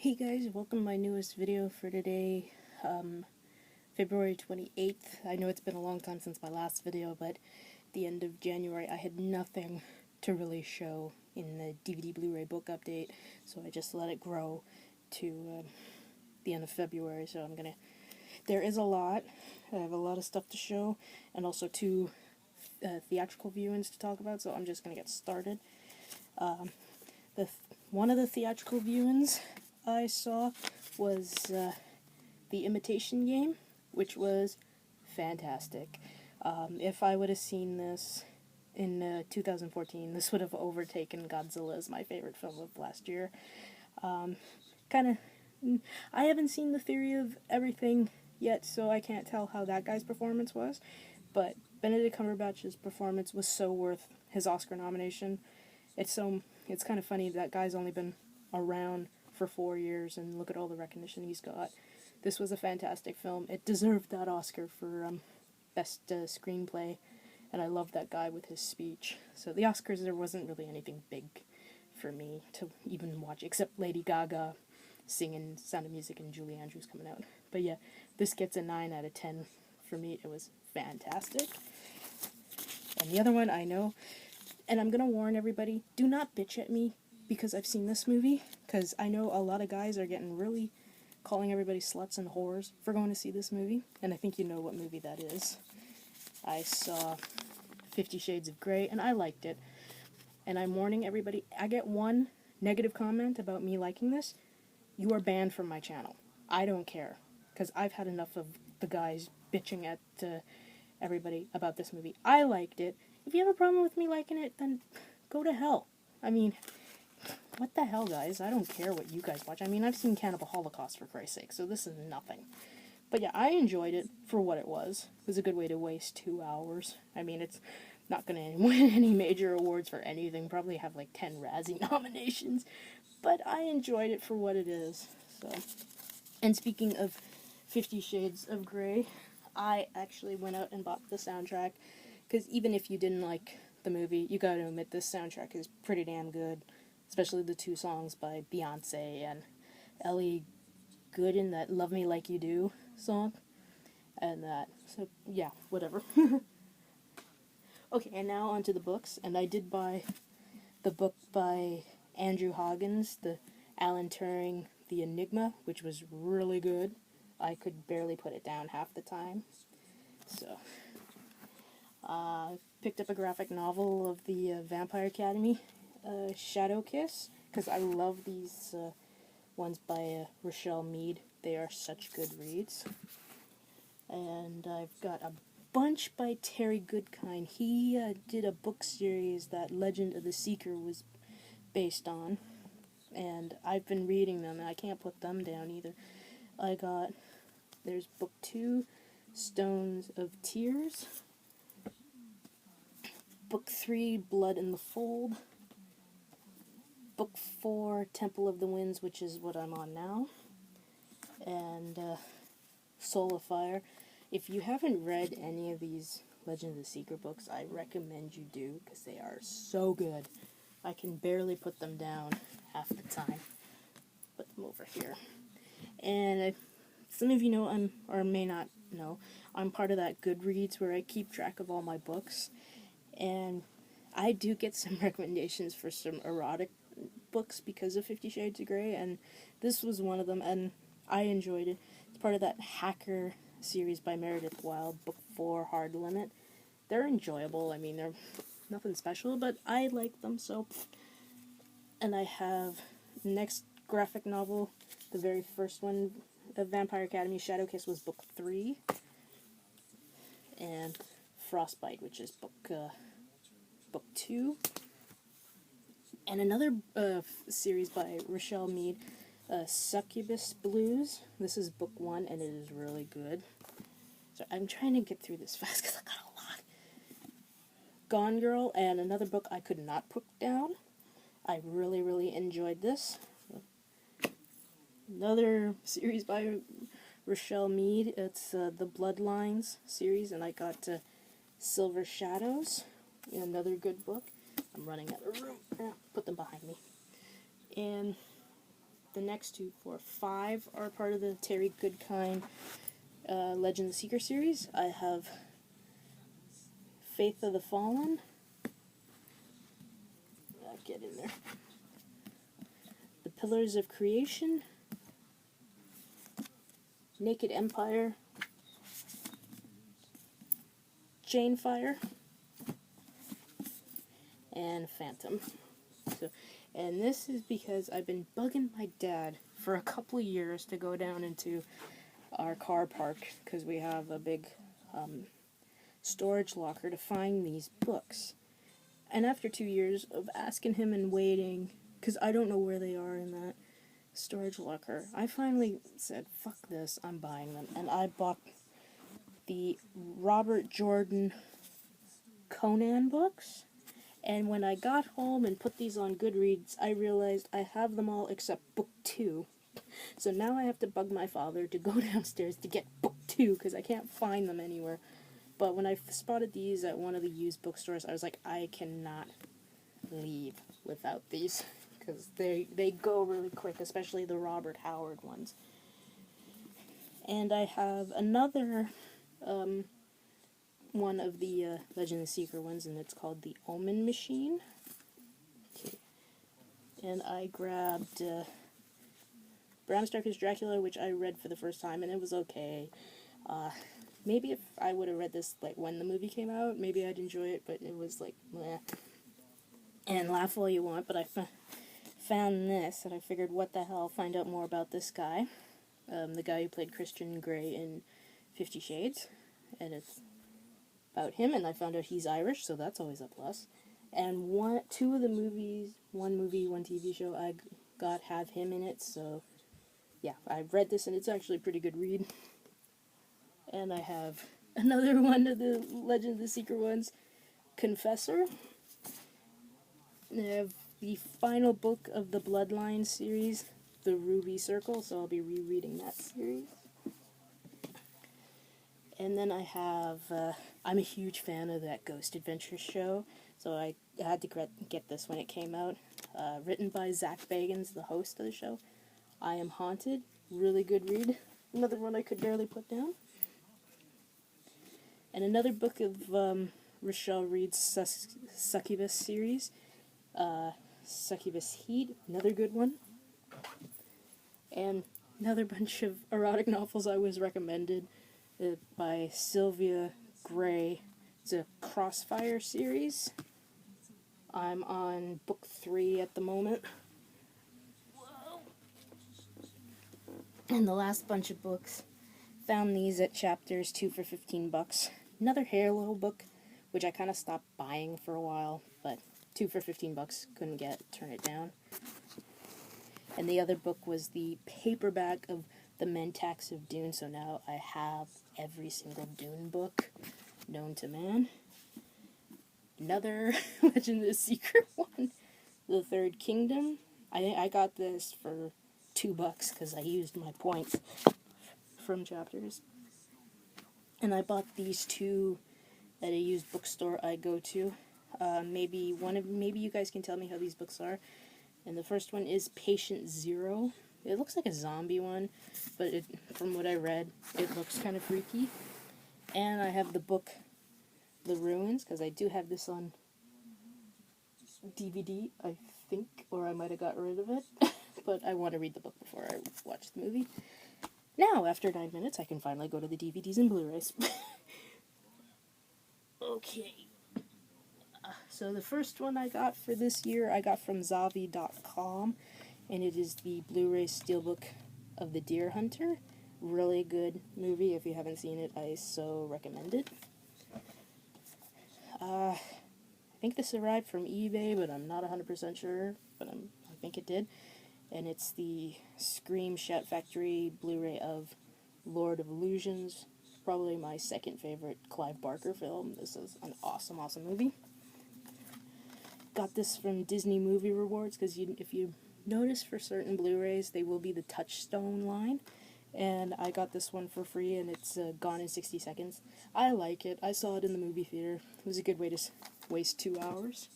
Hey guys, welcome to my newest video for today, February 28th. I know it's been a long time since my last video, but at the end of January I had nothing to really show in the DVD Blu-ray book update, so I just let it grow to the end of February, so there is a lot. I have a lot of stuff to show, and also two theatrical viewings to talk about, so I'm just gonna get started. One of the theatrical viewings I saw was The Imitation Game, which was fantastic. If I would have seen this in 2014, this would have overtaken Godzilla as my favorite film of last year. I haven't seen The Theory of Everything yet, so I can't tell how that guy's performance was, but Benedict Cumberbatch's performance was so worth his Oscar nomination. It's kind of funny that guy's only been around for 4 years, and look at all the recognition he's got. This was a fantastic film. It deserved that Oscar for best screenplay, and I loved that guy with his speech. So the Oscars, there wasn't really anything big for me to even watch, except Lady Gaga singing Sound of Music and Julie Andrews coming out. But yeah, this gets a 9 out of 10 for me. It was fantastic. And the other one, I know, and I'm gonna warn everybody, do not bitch at me because I've seen this movie, because I know a lot of guys are getting really calling everybody sluts and whores for going to see this movie, and I think you know what movie that is. I saw 50 Shades of Grey, and I liked it, and I'm warning everybody, I get one negative comment about me liking this, you are banned from my channel. I don't care, because I've had enough of the guys bitching at everybody about this movie. I liked it. If you have a problem with me liking it, then go to hell. I mean, what the hell, guys? I don't care what you guys watch. I mean, I've seen Cannibal Holocaust, for Christ's sake, so this is nothing. But yeah, I enjoyed it for what it was. It was a good way to waste 2 hours. I mean, it's not going to win any major awards for anything. Probably have like 10 Razzie nominations. But I enjoyed it for what it is. So, and speaking of 50 Shades of Grey, I actually went out and bought the soundtrack. Because even if you didn't like the movie, you gotta admit this soundtrack is pretty damn good. Especially the 2 songs by Beyonce and Ellie Goulding, that Love Me Like You Do song. And that, so yeah, whatever. Okay, and now onto the books. And I did buy the book by Andrew Hoggins, the Alan Turing, The Enigma, which was really good. I could barely put it down half the time. So, picked up a graphic novel of the Vampire Academy, Shadow Kiss, because I love these ones by Rochelle Mead. They are such good reads. And I've got a bunch by Terry Goodkind. He did a book series that Legend of the Seeker was based on, and I've been reading them, and I can't put them down either. There's book 2, Stones of Tears, book 3, Blood in the Fold, book 4, Temple of the Winds, which is what I'm on now, and Soul of Fire. If you haven't read any of these Legend of the Seeker books, I recommend you do, because they are so good. I can barely put them down half the time. Put them over here. And some of you know, or may not know, I'm part of that Goodreads where I keep track of all my books. And I do get some recommendations for some erotic books because of 50 Shades of Grey, and this was one of them, and I enjoyed it. It's part of that Hacker series by Meredith Wild, book 4, Hard Limit. They're enjoyable. I mean, they're nothing special, but I like them, so. And I have next graphic novel, the very first one of Vampire Academy, Shadow Kiss, was book 3, and Frostbite, which is book 2, and another series by Rochelle Mead, Succubus Blues. This is book 1, and it is really good. So I'm trying to get through this fast because I got a lot. Gone Girl, and another book I could not put down. I really, really enjoyed this. Another series by Rochelle Mead. It's the Bloodlines series, and I got Silver Shadows, another good book. I'm running out of room. Put them behind me. And the next 2, 4, 5 are part of the Terry Goodkind Legend of the Seeker series. I have Faith of the Fallen. Get in there. The Pillars of Creation. Naked Empire. Janefire. And Phantom. And this is because I've been bugging my dad for a couple of years to go down into our car park, because we have a big storage locker, to find these books. And after 2 years of asking him and waiting, because I don't know where they are in that storage locker, I finally said, fuck this, I'm buying them. And I bought the Robert Jordan Conan books. And when I got home and put these on Goodreads, I realized I have them all except book 2. So now I have to bug my father to go downstairs to get book 2, because I can't find them anywhere. But when I spotted these at one of the used bookstores, I was like, I cannot leave without these, because they go really quick, especially the Robert Howard ones. And I have another one of the Legend of the Seeker ones, and it's called The Omen Machine. Okay. And I grabbed Bram Stoker's Dracula, which I read for the first time, and it was okay. Maybe if I would have read this like when the movie came out, maybe I'd enjoy it, but it was like, meh. And laugh all you want, but I found this, and I figured, what the hell, find out more about this guy. The guy who played Christian Grey in 50 Shades, and it's about him, and I found out he's Irish, so that's always a plus. And two of the movies, one movie, one TV show I got have him in it, so yeah, I've read this, and it's actually a pretty good read. And I have another one of the Legend of the Seeker ones, Confessor. And I have the final book of the Bloodline series, The Ruby Circle, so I'll be rereading that series. And then I have, I'm a huge fan of that Ghost Adventures show, so I had to get this when it came out. Written by Zach Bagans, the host of the show. I Am Haunted, really good read. Another one I could barely put down. And another book of Rochelle Reed's Succubus series, Succubus Heat, another good one. And another bunch of erotic novels I was recommended by Sylvia Gray. It's a Crossfire series. I'm on book 3 at the moment. Whoa. And the last bunch of books, found these at Chapters 2 for $15. Another Halo book, which I kind of stopped buying for a while, but 2 for $15, couldn't turn it down. And the other book was the paperback of The Mentax of Dune, so now I have every single Dune book known to man. Another Legend of the Secret one, The Third Kingdom. I got this for $2 because I used my points from Chapters. And I bought these 2 at a used bookstore I go to. Maybe you guys can tell me how these books are. And the first one is Patient Zero. It looks like a zombie one, but from what I read, it looks kind of freaky. And I have the book The Ruins, because I do have this on DVD, I think, or I might have got rid of it. But I want to read the book before I watch the movie. Now, after 9 minutes, I can finally go to the DVDs and Blu-rays. Okay. So the first one I got for this year, I got from Zavi.com, and it is the Blu-ray Steelbook of The Deer Hunter. Really good movie. If you haven't seen it, I so recommend it. I think this arrived from eBay, but I'm not 100% sure, but I think it did. And it's the Scream Shout Factory Blu-ray of Lord of Illusions. Probably my second favorite Clive Barker film. This is an awesome, awesome movie. Got this from Disney Movie Rewards, because if you notice for certain Blu-rays, they will be the Touchstone line. And I got this one for free, and it's gone in 60 seconds. I like it. I saw it in the movie theater. It was a good way to waste 2 hours.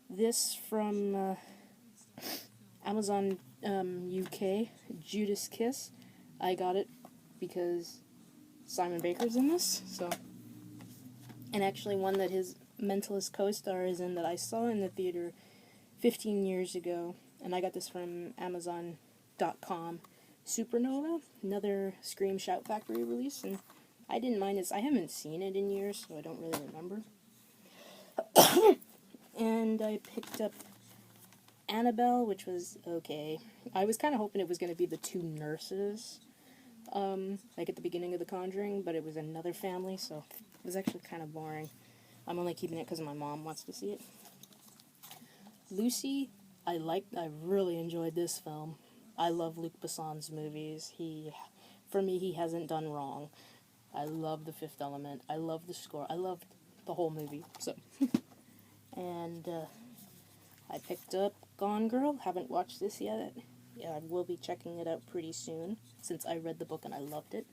This from Amazon UK, Judas Kiss. I got it because Simon Baker's in this, so. And actually one that his Mentalist co-star is in that I saw in the theater 15 years ago, and I got this from Amazon.com. Supernova, another Scream Shout Factory release, and I didn't mind this. I haven't seen it in years, so I don't really remember. And I picked up Annabelle, which was okay. I was kind of hoping it was going to be the two nurses, like at the beginning of The Conjuring, but it was another family, so it was actually kind of boring. I'm only keeping it because my mom wants to see it. Lucy, I really enjoyed this film. I love Luc Besson's movies. For me, he hasn't done wrong. I love The Fifth Element. I love the score. I loved the whole movie. So, and I picked up Gone Girl. Haven't watched this yet. Yeah, I will be checking it out pretty soon since I read the book and I loved it.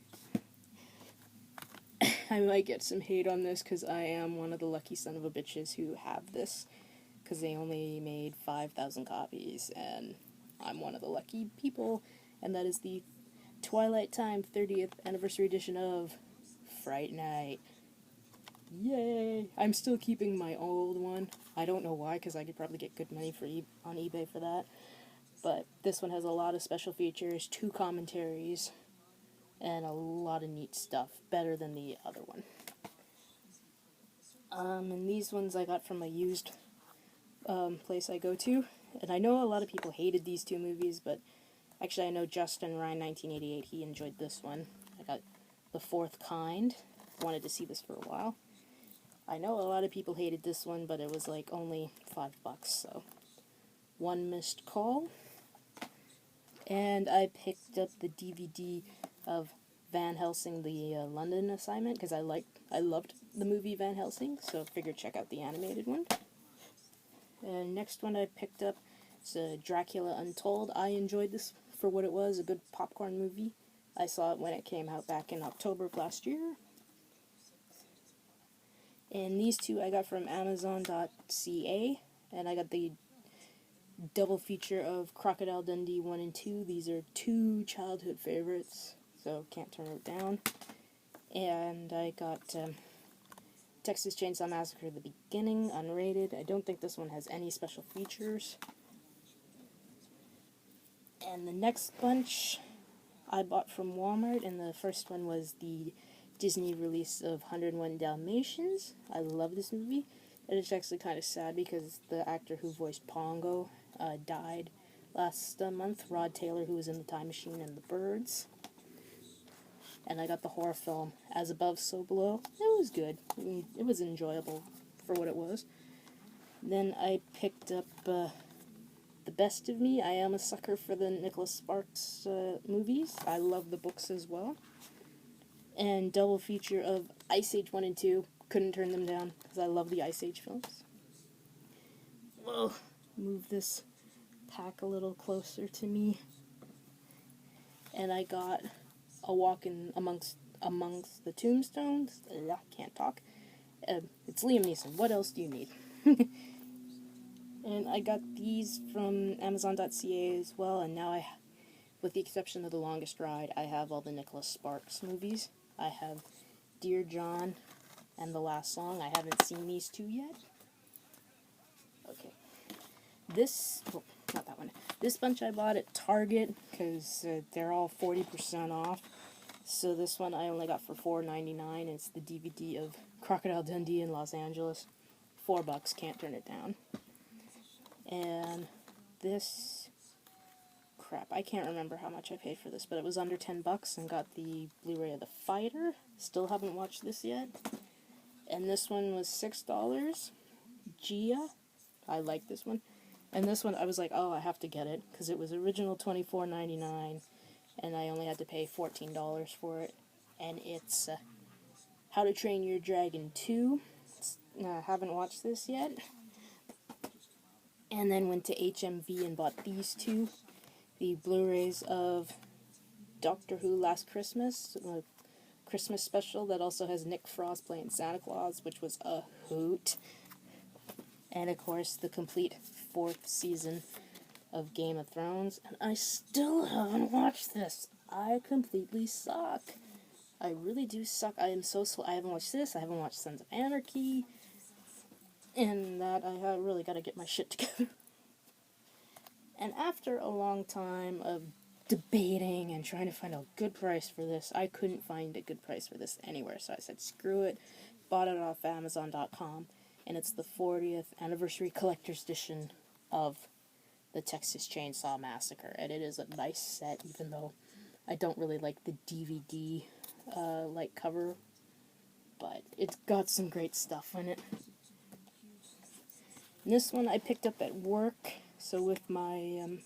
I might get some hate on this because I am one of the lucky son of a bitches who have this, because they only made 5,000 copies, and I'm one of the lucky people, and that is the Twilight Time 30th Anniversary Edition of Fright Night. Yay! I'm still keeping my old one. I don't know why, because I could probably get good money on eBay for that. But this one has a lot of special features, 2 commentaries, and a lot of neat stuff. Better than the other one. And these ones I got from a used place I go to. And I know a lot of people hated these 2 movies, but actually I know Justin Ryan, 1988, he enjoyed this one. I got The Fourth Kind. Wanted to see this for a while. I know a lot of people hated this one, but it was like only $5, so. One Missed Call. And I picked up the DVD of Van Helsing, the London assignment, because I loved the movie Van Helsing, so figured check out the animated one. And next one I picked up is Dracula Untold. I enjoyed this for what it was, a good popcorn movie. I saw it when it came out back in October of last year. And these 2 I got from Amazon.ca, and I got the double feature of Crocodile Dundee 1 and 2. These are 2 childhood favorites, so can't turn it down. And I got Texas Chainsaw Massacre: The Beginning, unrated. I don't think this one has any special features. And the next bunch I bought from Walmart, and the first one was the Disney release of 101 Dalmatians. I love this movie. And it's actually kind of sad because the actor who voiced Pongo died last month, Rod Taylor, who was in The Time Machine and The Birds. And I got the horror film As Above, So Below. It was good. It was enjoyable for what it was. Then I picked up The Best of Me. I am a sucker for the Nicholas Sparks movies. I love the books as well. And double feature of Ice Age 1 and 2. Couldn't turn them down because I love the Ice Age films. Whoa, move this pack a little closer to me. And I got A Walk in Amongst the Tombstones. I can't talk. It's Liam Neeson. What else do you need? And I got these from Amazon.ca as well, and now with the exception of The Longest Ride, I have all the Nicholas Sparks movies. I have Dear John and The Last Song. I haven't seen these 2 yet. Okay. Not that one. This bunch I bought at Target, because they're all 40% off. So this one I only got for $4.99. It's the DVD of Crocodile Dundee in Los Angeles. $4, can't turn it down. And this, crap, I can't remember how much I paid for this, but it was under $10 and got the Blu-ray of The Fighter. Still haven't watched this yet. And this one was $6. Gia, I like this one. And this one, I was like, oh, I have to get it, because it was original $24.99, and I only had to pay $14 for it. And it's How to Train Your Dragon 2. I haven't watched this yet. And then went to HMV and bought these 2. The Blu-rays of Doctor Who Last Christmas, a Christmas special that also has Nick Frost playing Santa Claus, which was a hoot. And of course, the complete 4th season of Game of Thrones, and I still haven't watched this. I completely suck. I really do suck. I am so slow. I haven't watched this. I haven't watched Sons of Anarchy. And that I have really got to get my shit together. And after a long time of debating and trying to find a good price for this, I couldn't find a good price for this anywhere. So I said, screw it. Bought it off Amazon.com. And it's the 40th anniversary collector's edition of the Texas Chainsaw Massacre. And it is a nice set, even though I don't really like the DVD like cover. But it's got some great stuff in it. And this one I picked up at work. So with my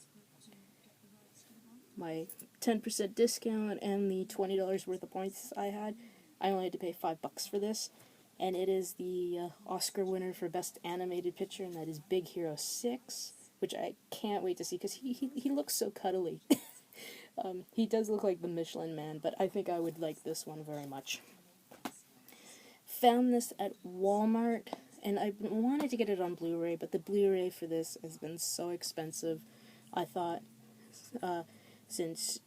my 10% discount and the $20 worth of points I had, I only had to pay $5 for this. And it is the Oscar winner for Best Animated Picture, and that is Big Hero 6, which I can't wait to see, because he looks so cuddly. He does look like the Michelin Man, but I think I would like this one very much. Found this at Walmart, and I wanted to get it on Blu-ray, but the Blu-ray for this has been so expensive. I thought, since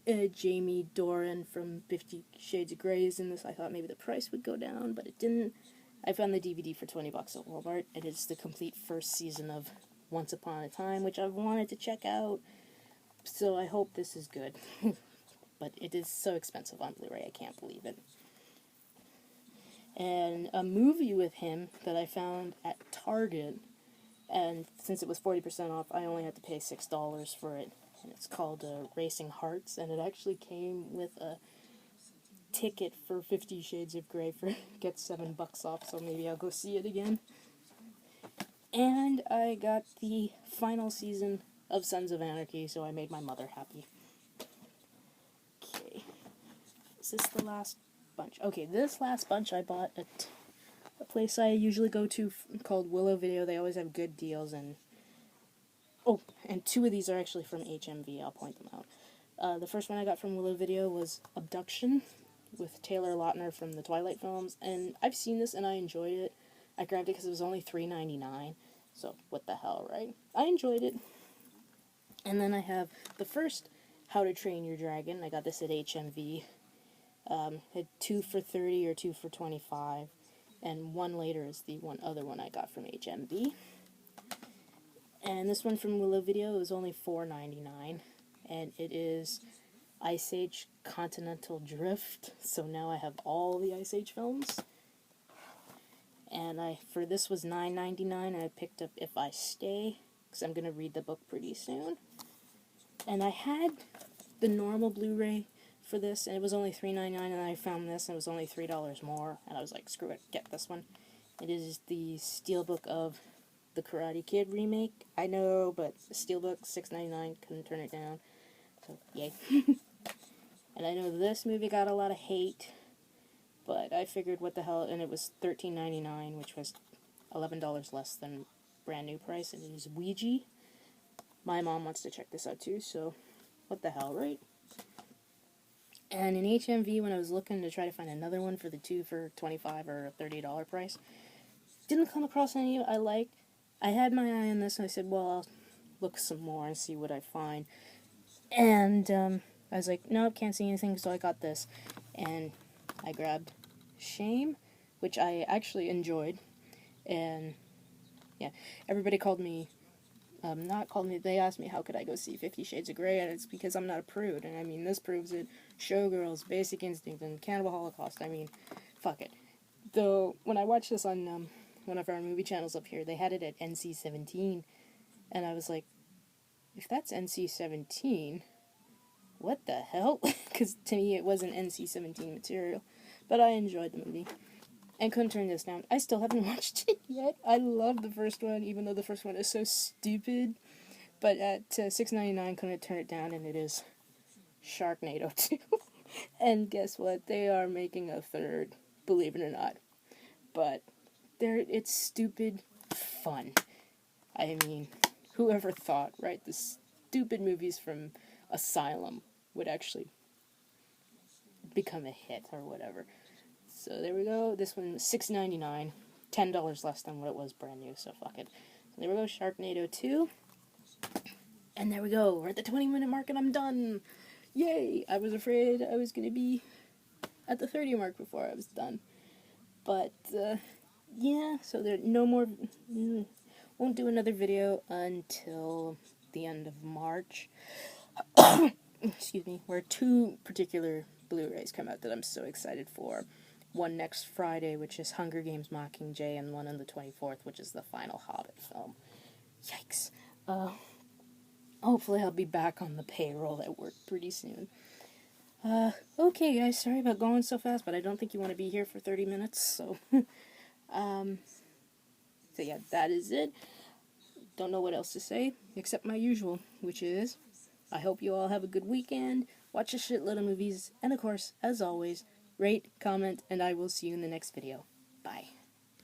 Jamie Doran from 50 Shades of Grey is in this, I thought maybe the price would go down, but it didn't. I found the DVD for $20 at Walmart. It is the complete first season of Once Upon a Time, which I've wanted to check out, so I hope this is good. But it is so expensive on Blu-ray, I can't believe it. And a movie with him that I found at Target, and since it was 40% off, I only had to pay $6 for it. And it's called Racing Hearts, and it actually came with a ticket for 50 Shades of Grey for get $7 off, so maybe I'll go see it again. And I got the final season of Sons of Anarchy, so I made my mother happy. Okay, is this the last bunch? Okay, this last bunch I bought at a place I usually go to called Willow Video. They always have good deals, and oh, and two of these are actually from HMV. I'll point them out. The first one I got from Willow Video was Abduction with Taylor Lautner from the Twilight films, and I've seen this and I enjoyed it. I grabbed it because it was only $3.99, so what the hell, right? I enjoyed it. And then I have the first How to Train Your Dragon. I got this at HMV. Had 2 for $30 or 2 for $25, and one later is the other one I got from HMV. And this one from Willow Video is only $4.99, and it is Ice Age Continental Drift. So now I have all the Ice Age films. And for this was $9.99, and I picked up If I Stay, because I'm going to read the book pretty soon. And I had the normal Blu-ray for this, and it was only $3.99, and I found this, and it was only $3 more, and I was like, screw it, get this one. It is the Steelbook of the Karate Kid remake. I know, but the Steelbook, $6.99, couldn't turn it down, so yay. And I know this movie got a lot of hate, but I figured what the hell, and it was $13.99, which was $11 less than brand new price, and it is Ouija. My mom wants to check this out too, so what the hell, right? And in HMV, when I was looking to try to find another one for the 2 for $25 or a $30 price, didn't come across any I liked. I had my eye on this, and I said, well, I'll look some more and see what I find. And I was like, nope, can't see anything, so I got this. And I grabbed Shame, which I actually enjoyed. And, yeah, everybody called me, they asked me how could I go see 50 Shades of Grey, and it's because I'm not a prude. And, I mean, this proves it. Showgirls, Basic Instinct, and Cannibal Holocaust, I mean, fuck it. Though, when I watched this on one of our movie channels up here, they had it at NC-17, and I was like, if that's NC-17, what the hell? Because to me it wasn't NC-17 material, but I enjoyed the movie, and couldn't turn this down. I still haven't watched it yet. I love the first one, even though the first one is so stupid, but at $6.99, couldn't turn it down, and it is Sharknado 2. And guess what? They are making a third, believe it or not. But it's stupid fun. I mean, whoever thought, right? The stupid movies from Asylum would actually become a hit or whatever. So there we go. This one was $6.99, $10 less than what it was brand new, so fuck it. So there we go, Sharknado 2. And there we go. We're at the 20-minute mark and I'm done. Yay! I was afraid I was going to be at the 30 mark before I was done. But, yeah, so there no more... won't do another video until the end of March. Excuse me. Where 2 particular Blu-rays come out that I'm so excited for. One next Friday, which is Hunger Games Mockingjay, and one on the 24th, which is the final Hobbit film. Yikes. Hopefully I'll be back on the payroll at work pretty soon. Okay guys, sorry about going so fast, but I don't think you want to be here for 30 minutes, so... so yeah, that is it. Don't know what else to say, except my usual, which is, I hope you all have a good weekend, watch a shitload of movies, and of course, as always, rate, comment, and I will see you in the next video. Bye.